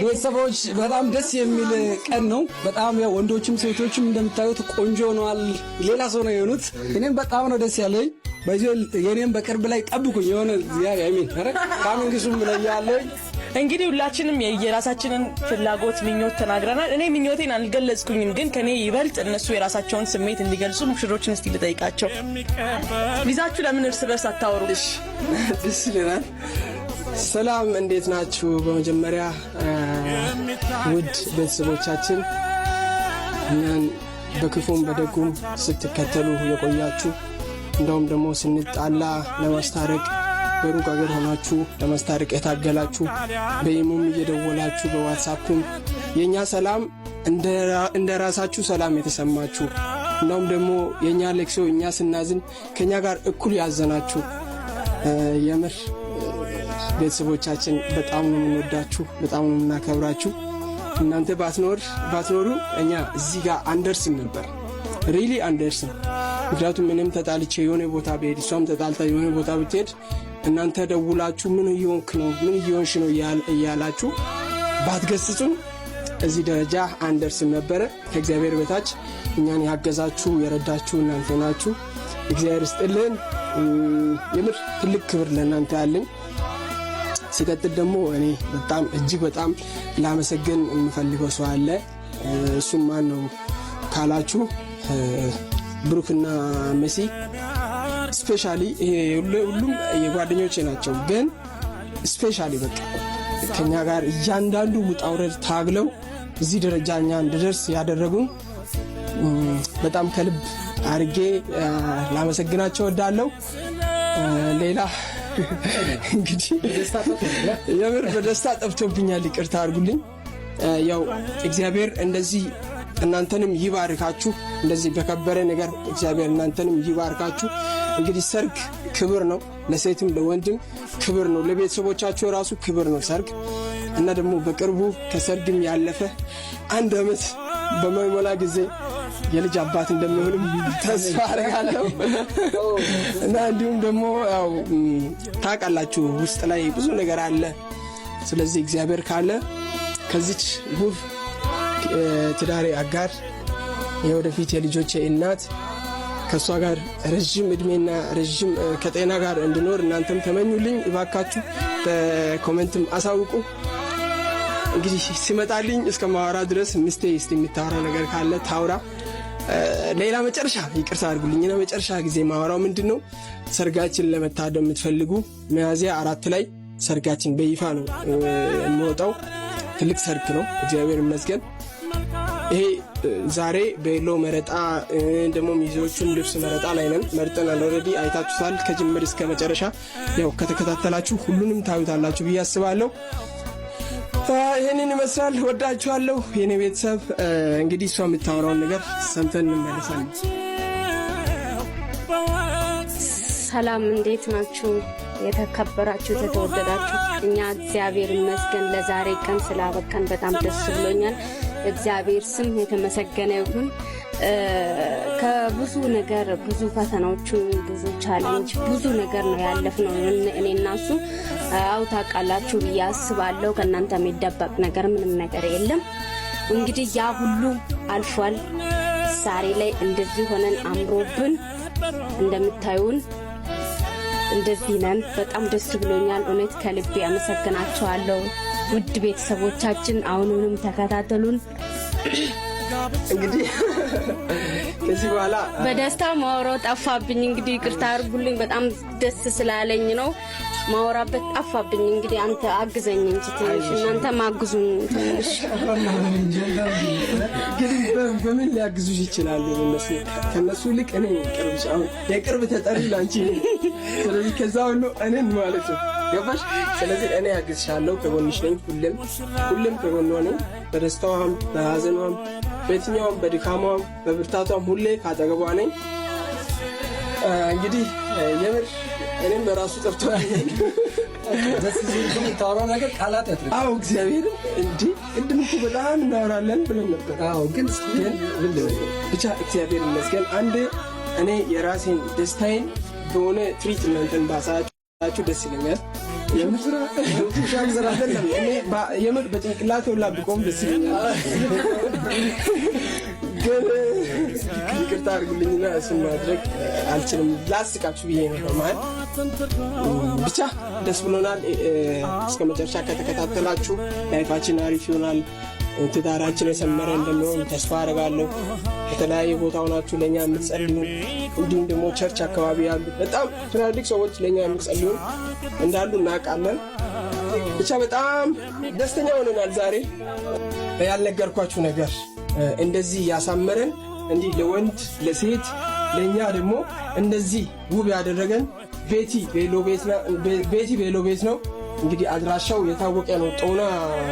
ቤተሰቦች በጣም ደስ የሚል ቀን ነው። በጣም ያው ወንዶችም ሴቶችም እንደምታዩት ቆንጆ ሆነዋል። ሌላ ሰው ነው የሆኑት። እኔም በጣም ነው ደስ ያለኝ። በዚህ የኔም በቅርብ ላይ ጠብቁኝ የሆነ ያሚን ካሚንግሱም ብለኛለኝ። እንግዲህ ሁላችንም የራሳችንን ፍላጎት ምኞት ተናግረናል። እኔ ምኞቴን አልገለጽኩኝም፣ ግን ከኔ ይበልጥ እነሱ የራሳቸውን ስሜት እንዲገልጹ ሙሽሮችን እስቲ ልጠይቃቸው። ቪዛችሁ ለምን እርስ በርስ አታወሩሽ? ደስ ይላል። ሰላም እንዴት ናችሁ? በመጀመሪያ ውድ ቤተሰቦቻችን እኛን በክፉም በደጉም ስትከተሉ የቆያችሁ እንደውም ደግሞ ስንጣላ ለማስታረቅ በሩቅ ሀገር ሆናችሁ ለማስታረቅ የታገላችሁ በኢሞም እየደወላችሁ በዋትስአፕም የኛ ሰላም እንደ ራሳችሁ ሰላም የተሰማችሁ እንደውም ደግሞ የኛ ለቅሶ እኛ ስናዝን ከኛ ጋር እኩል ያዘናችሁ የምር ቤተሰቦቻችን በጣም ነው የምንወዳችሁ፣ በጣም ነው የምናከብራችሁ። እናንተ ባትኖሩ እኛ እዚህ ጋር አንደርስም ነበር፣ ሪሊ አንደርስም። ምክንያቱም ምንም ተጣልቼ የሆነ ቦታ ብሄድ እሷም ተጣልታ የሆነ ቦታ ብትሄድ እናንተ ደውላችሁ ምን እየሆንሽ ነው እያላችሁ ባትገስጹን እዚህ ደረጃ አንደርስም ነበረ። ከእግዚአብሔር በታች እኛን ያገዛችሁ የረዳችሁ እናንተ ናችሁ። እግዚአብሔር ይስጥልን። የምር ትልቅ ክብር ለእናንተ ያለኝ። ሲቀጥል ደግሞ እኔ በጣም እጅግ በጣም ላመሰግን የምፈልገው ሰው አለ። እሱም ማን ነው ካላችሁ ብሩክና መሲ ስፔሻሊ ሁሉም የጓደኞቼ ናቸው፣ ግን ስፔሻሊ በቃ ከኛ ጋር እያንዳንዱ ውጣ ውረድ ታግለው እዚህ ደረጃ እኛ እንድደርስ ያደረጉን በጣም ከልብ አርጌ ላመሰግናቸው እወዳለሁ። ሌላ እንግዲህ የምር በደስታ ጠፍቶብኛል፣ ይቅርታ አድርጉልኝ። ያው እግዚአብሔር እንደዚህ እናንተንም ይባርካችሁ፣ እንደዚህ በከበረ ነገር እግዚአብሔር እናንተንም ይባርካችሁ። እንግዲህ ሰርግ ክብር ነው፣ ለሴትም ለወንድም ክብር ነው፣ ለቤተሰቦቻቸው ራሱ ክብር ነው ሰርግ። እና ደግሞ በቅርቡ ከሰርግም ያለፈ 1 ዓመት በማይሞላ ጊዜ የልጅ አባት እንደሚሆንም ተስፋ አደርጋለሁ። እና እንዲሁም ደግሞ ያው ታውቃላችሁ ውስጥ ላይ ብዙ ነገር አለ። ስለዚህ እግዚአብሔር ካለ ከዚች ውብ ትዳሬ አጋር የወደፊት የልጆቼ እናት ከሷ ጋር ረጅም እድሜና ረጅም ከጤና ጋር እንድኖር እናንተም ተመኙልኝ እባካችሁ። በኮሜንትም አሳውቁ። እንግዲህ ሲመጣልኝ እስከ ማወራ ድረስ ሚስቴ እስቲ የምታወራ ነገር ካለ ታውራ። ሌላ መጨረሻ ይቅርታ አድርጉልኝና መጨረሻ ጊዜ ማወራው ምንድነው፣ ሰርጋችን ለመታደም የምትፈልጉ ሚያዝያ 4 ላይ ሰርጋችን በይፋ ነው የሚወጣው። ትልቅ ሰርግ ነው፣ እግዚአብሔር ይመስገን። ይሄ ዛሬ በሎ መረጣ ደግሞ ሚዜዎቹም ልብስ መረጣ ላይ ነን። መርጠናል ኦልሬዲ፣ አይታችሁታል ከጅምር እስከ መጨረሻ። ያው ከተከታተላችሁ ሁሉንም ታዩታላችሁ ብዬ አስባለሁ። ይሄንን ይመስላል። ወዳችኋለሁ የኔ ቤተሰብ። እንግዲህ እሷ የምታወራውን ነገር ሰምተን እንመለሳለን። ሰላም እንዴት ናችሁ? የተከበራችሁ የተወደዳችሁ፣ እኛ እግዚአብሔር ይመስገን ለዛሬ ቀን ስላበቃን በጣም ደስ ብሎኛል። እግዚአብሔር ስም የተመሰገነ ይሁን። ከብዙ ነገር ብዙ ፈተናዎች ብዙ ቻሌንጅ ብዙ ነገር ነው ያለፍነው እኔና እሱ። አው ታውቃላችሁ ብዬ አስባለሁ። ከእናንተ የሚደበቅ ነገር ምንም ነገር የለም። እንግዲህ ያ ሁሉ አልፏል። ዛሬ ላይ እንደዚህ ሆነን አምሮብን እንደምታዩን እንደዚህ ነን። በጣም ደስ ብሎኛል። እውነት ከልቤ አመሰግናችኋለሁ ውድ ቤተሰቦቻችን። አሁንም ተከታተሉን። እንግዲህ ከዚህ በኋላ በደስታ ማወራው ጠፋብኝ። እንግዲህ ይቅርታ አድርጉልኝ። በጣም ደስ ስላለኝ ነው ማወራበት ጠፋብኝ። እንግዲህ አንተ አግዘኝ እንጂ ትንሽ እናንተ ማግዙን ትንሽ ግን በምን ሊያግዙሽ ይችላሉ? ከነሱ ልክ እኔ የቅርብ ተጠሪ ላንቺ። ስለዚህ ከዛ ሁሉ እኔን ማለት ነው ገባሽ? ስለዚህ እኔ አግዝሻለሁ፣ ከጎንሽ ነኝ። ሁሉም ከጎኗ ነኝ። በደስታዋም በሐዘኗም በየትኛውም በድካሟም በብርታቷም ሁሌ ካጠገቧ ነኝ። እንግዲህ የምር እኔም በራሱ ጠፍቷል። ደስ ይላል ታወራ ነገር ቃላት ያጥራል። አዎ እግዚአብሔር እንዴ ቅድም እኮ በጣም እናወራለን ብለን ነበር። አዎ ግን ብቻ እግዚአብሔር ይመስገን። አንድ እኔ የራሴን ደስታዬን በሆነ ትሪትመንትን ባሳያችሁ ደስ ይለኛል። የምር በጭንቅላቴ ሁላ ብቆም ደስ ይለኛል። ግን ይቅርታ አድርጉልኝና እሱን ማድረግ አልችልም። ላስቃችሁ ብዬ ነው ማለት ብቻ ደስ ብሎናል። እስከ መጨረሻ ከተከታተላችሁ ላይፋችን አሪፍ ይሆናል። ትዳራችን የሰመረ እንደሚሆን ተስፋ አደርጋለሁ። ከተለያየ ቦታ ሆናችሁ ለእኛ የምትጸልዩ እንዲሁም ደግሞ ቸርች አካባቢ ያሉ በጣም ትላልቅ ሰዎች ለእኛ የምትጸልዩ እንዳሉ እናውቃለን። ብቻ በጣም ደስተኛ ሆነናል። ዛሬ ያልነገርኳችሁ ነገር እንደዚህ ያሳመረን እንዲህ ለወንድ ለሴት ለእኛ ደግሞ እንደዚህ ውብ ያደረገን ቤቲ ቬሎ ቤት ነው። እንግዲህ አድራሻው የታወቀ ነው። ጦና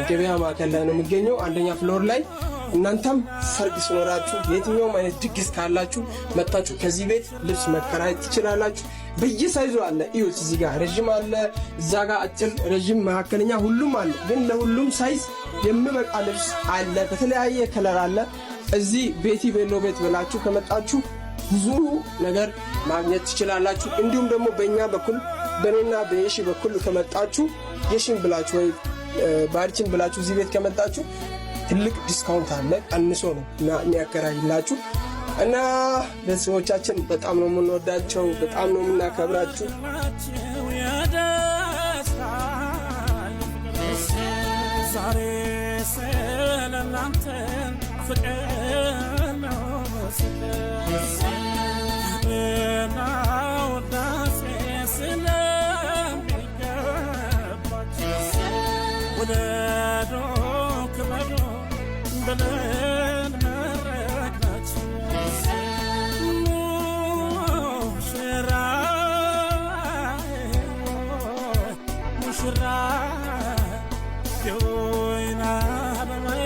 ገበያ ማዕከል ላይ ነው የሚገኘው፣ አንደኛ ፍሎር ላይ። እናንተም ሰርግ ሲኖራችሁ የትኛውም አይነት ድግስ ካላችሁ መጣችሁ ከዚህ ቤት ልብስ መከራየት ትችላላችሁ። በየሳይዙ አለ። እዩት፣ እዚህ ጋር ረዥም አለ፣ እዛ ጋር አጭር፣ ረዥም፣ መካከለኛ ሁሉም አለ። ግን ለሁሉም ሳይዝ የሚበቃ ልብስ አለ፣ በተለያየ ከለር አለ። እዚህ ቤቲ ቬሎ ቤት ብላችሁ ከመጣችሁ ብዙ ነገር ማግኘት ትችላላችሁ። እንዲሁም ደግሞ በእኛ በኩል በእኔና በየሺ በኩል ከመጣችሁ የሺን ብላችሁ ወይ ባርችን ብላችሁ እዚህ ቤት ከመጣችሁ ትልቅ ዲስካውንት አለ፣ ቀንሶ ነው እና የሚያከራይላችሁ። እና ቤተሰቦቻችን በጣም ነው የምንወዳቸው፣ በጣም ነው የምናከብራችሁ። ዛሬ ስለናንተ ፍቅር ነው ወለዶ ክበዶ ብለን መረቅናችሁ ሙሽራ የወይን አበባዬ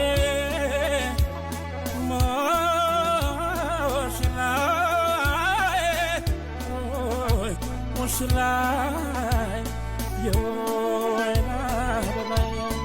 ሙሽራ የወይን አበባዬ